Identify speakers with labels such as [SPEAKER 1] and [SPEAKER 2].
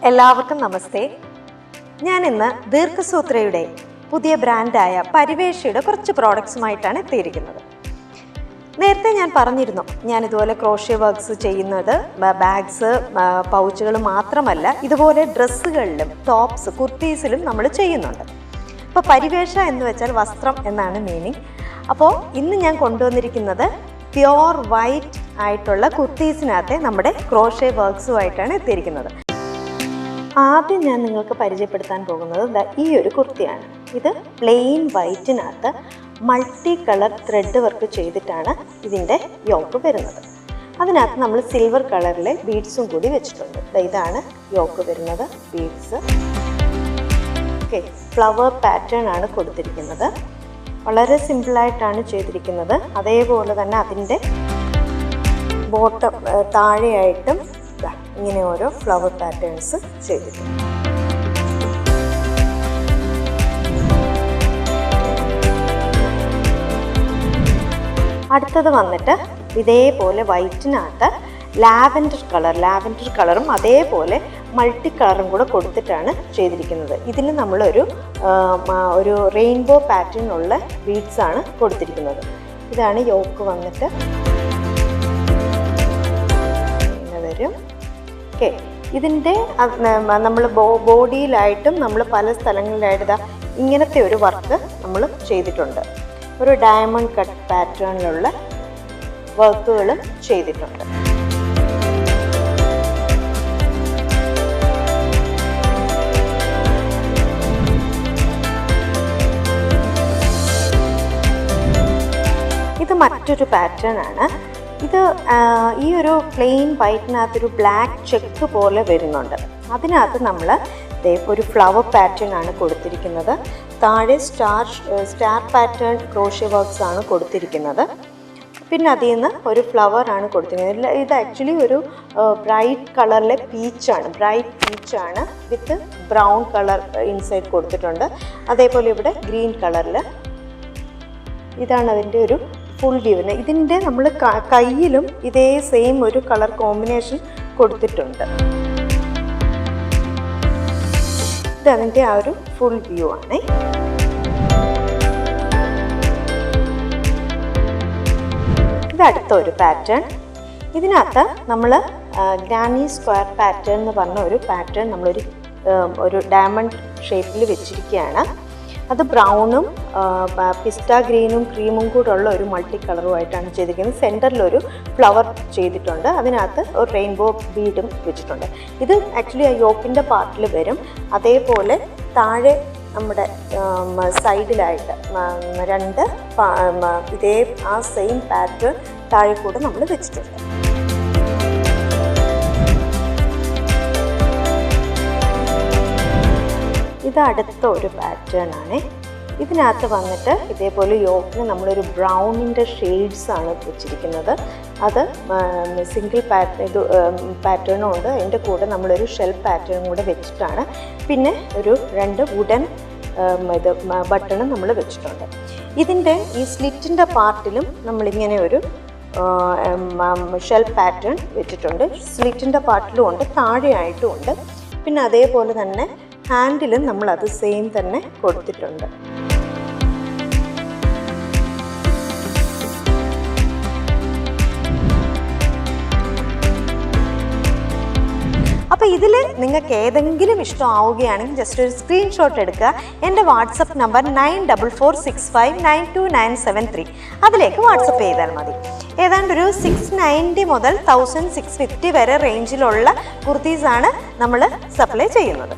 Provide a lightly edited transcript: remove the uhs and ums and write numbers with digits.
[SPEAKER 1] എല്ലാവർക്കും നമസ്തേ. ഞാൻ ഇന്ന് ദീർഘസൂത്രയുടെ പുതിയ ബ്രാൻഡായ പരിവേഷയുടെ കുറച്ച് പ്രോഡക്ട്സുമായിട്ടാണ് എത്തിയിരിക്കുന്നത്. നേരത്തെ ഞാൻ പറഞ്ഞിരുന്നു, ഞാനിതുപോലെ ക്രോഷ്യ വർക്ക്സ് ചെയ്യുന്നത് ബാഗ്സ്, പൗച്ചുകൾ മാത്രമല്ല, ഇതുപോലെ ഡ്രസ്സുകളിലും ടോപ്സ്, കുർത്തീസിലും നമ്മൾ ചെയ്യുന്നുണ്ട്. അപ്പോൾ പരിവേഷ എന്ന് വെച്ചാൽ വസ്ത്രം എന്നാണ് മീനിങ്. അപ്പോൾ ഇന്ന് ഞാൻ കൊണ്ടുവന്നിരിക്കുന്നത് പ്യോർ വൈറ്റ് ആയിട്ടുള്ള കുർത്തീസിനകത്തെ നമ്മുടെ ക്രോഷ്യ വർക്ക്സുമായിട്ടാണ് എത്തിയിരിക്കുന്നത്. ആദ്യം ഞാൻ നിങ്ങൾക്ക് പരിചയപ്പെടുത്താൻ പോകുന്നത് ഈ ഒരു കുർത്തിയാണ്. ഇത് പ്ലെയിൻ വൈറ്റിനകത്ത് മൾട്ടി കളർ ത്രെഡ് വർക്ക് ചെയ്തിട്ടാണ് ഇതിൻ്റെ യോക്ക് വരുന്നത്. അതിനകത്ത് നമ്മൾ സിൽവർ കളറിലെ ബീഡ്സും കൂടി വെച്ചിട്ടുണ്ട്. ഇതാണ് യോക്ക് വരുന്നത്, ബീഡ്സ്. ഓക്കെ, ഫ്ലവർ പാറ്റേൺ ആണ് കൊടുത്തിരിക്കുന്നത്. വളരെ സിമ്പിളായിട്ടാണ് ചെയ്തിരിക്കുന്നത്. അതേപോലെ തന്നെ അതിൻ്റെ ബോട്ടം താഴെയായിട്ടും ഇങ്ങനെ ഓരോ ഫ്ലവർ പാറ്റേൺസ് ചെയ്തിട്ടുണ്ട്. അടുത്തത് വന്നിട്ട് ഇതേപോലെ വൈറ്റിനകത്ത് ലാവൻഡർ കളറും അതേപോലെ മൾട്ടി കളറും കൂടെ കൊടുത്തിട്ടാണ് ചെയ്തിരിക്കുന്നത്. ഇതിൽ നമ്മളൊരു റെയിൻബോ പാറ്റേൺ ഉള്ള ബീഡ്സ് ആണ് കൊടുത്തിരിക്കുന്നത്. ഇതാണ് യോക്ക് വന്നിട്ട് ഇങ്ങനെ വരും. ഓക്കെ, ഇതിൻ്റെ നമ്മൾ ബോഡിയിലായിട്ടും നമ്മൾ പല സ്ഥലങ്ങളിലായിട്ട് ഇങ്ങനത്തെ ഒരു വർക്ക് നമ്മൾ ചെയ്തിട്ടുണ്ട്. ഒരു ഡയമണ്ട് കട്ട് പാറ്റേണിലുള്ള വർക്കുകൾ ചെയ്തിട്ടുണ്ട്. ഇത് മറ്റൊരു പാറ്റേൺ ആണ്. ഇത് ഈ ഒരു പ്ലെയിൻ വൈറ്റിനകത്തൊരു ബ്ലാക്ക് ചെക്ക് പോലെ വരുന്നുണ്ട്. അതിനകത്ത് നമ്മൾ ഒരു ഫ്ലവർ പാറ്റേൺ ആണ് കൊടുത്തിരിക്കുന്നത്. താഴെ സ്റ്റാർ പാറ്റേൺ ക്രോഷ്യ വർക്ക്സ് ആണ് കൊടുത്തിരിക്കുന്നത്. പിന്നെ അതിൽ നിന്ന് ഒരു ഫ്ലവർ ആണ് കൊടുത്തിരിക്കുന്നത്. ഇത് ആക്ച്വലി ഒരു ബ്രൈറ്റ് കളറിലെ ബ്രൈറ്റ് പീച്ചാണ് വിത്ത് ബ്രൗൺ കളർ ഇൻസൈഡ് കൊടുത്തിട്ടുണ്ട്. അതേപോലെ ഇവിടെ ഗ്രീൻ കളറിൽ. ഇതാണ് അതിൻ്റെ ഒരു ഫുൾ വ്യൂ. ഇതിൻ്റെ നമ്മൾ കയ്യിലും ഇതേ സെയിം ഒരു കളർ കോമ്പിനേഷൻ കൊടുത്തിട്ടുണ്ട്. ഇതതിൻ്റെ ആ ഒരു ഫുൾ വ്യൂ ആണ്. ഇത് അടുത്ത ഒരു പാറ്റേൺ. ഇതിനകത്ത് നമ്മൾ ഗ്രാനി സ്ക്വയർ പാറ്റേൺ എന്ന് പറഞ്ഞ ഒരു പാറ്റേൺ നമ്മളൊരു ഡയമണ്ട് ഷേപ്പിൽ വെച്ചിരിക്കുകയാണ്. അത് ബ്രൗണും പിസ്റ്റ ഗ്രീനും ക്രീമും കൂടെ ഉള്ള ഒരു മൾട്ടി കളറുമായിട്ടാണ് ചെയ്തിരിക്കുന്നത്. സെൻറ്ററിലൊരു ഫ്ലവർ ചെയ്തിട്ടുണ്ട്. അതിനകത്ത് ഒരു റെയിൻബോ ബീഡും വെച്ചിട്ടുണ്ട്. ഇത് ആക്ച്വലി ആ യോക്കിൻ്റെ പാർട്ടിൽ വരും. അതേപോലെ താഴെ നമ്മുടെ സൈഡിലായിട്ട് രണ്ട് ഇതേ ആ സെയിം പാറ്റേൺ താഴെ കൂടെ നമ്മൾ വെച്ചിട്ടുണ്ട്. ഇത് അടുത്ത ഒരു പാറ്റേൺ ആണ്. ഇതിനകത്ത് വന്നിട്ട് ഇതേപോലെ യോക്കിന് നമ്മളൊരു ബ്രൗണിൻ്റെ ഷെയ്ഡ്സ് ആണ് വെച്ചിരിക്കുന്നത്. അത് സിംഗിൾ പാറ്റേണും ഉണ്ട്. അതിൻ്റെ കൂടെ നമ്മളൊരു ഷെൽ പാറ്റേണും കൂടെ വെച്ചിട്ടാണ്. പിന്നെ രണ്ട് വുഡൻ ബട്ടണും നമ്മൾ വെച്ചിട്ടുണ്ട്. ഇതിൻ്റെ ഈ സ്ലിറ്റിൻ്റെ പാർട്ടിലും നമ്മളിങ്ങനെ ഒരു ഷെൽ പാറ്റേൺ വെച്ചിട്ടുണ്ട്. സ്ലിറ്റിൻ്റെ പാർട്ടിലും ഉണ്ട്, താഴെയായിട്ടും ഉണ്ട്. പിന്നെ അതേപോലെ തന്നെ ഹാൻഡിലും നമ്മൾ അത് സെയിം തന്നെ കൊടുത്തിട്ടുണ്ട്. അപ്പോൾ ഇതിൽ നിങ്ങൾക്ക് ഏതെങ്കിലും ഇഷ്ടമാവുകയാണെങ്കിൽ ജസ്റ്റ് ഒരു സ്ക്രീൻഷോട്ട് എടുക്കുക. എൻ്റെ വാട്സപ്പ് നമ്പർ 9446592973 അതിലേക്ക് വാട്സപ്പ് ചെയ്താൽ മതി. ഏതാണ്ട് ഒരു 690 മുതൽ 1650 വരെ റേഞ്ചിലുള്ള കുർത്തീസാണ് നമ്മൾ സപ്ലൈ ചെയ്യുന്നത്.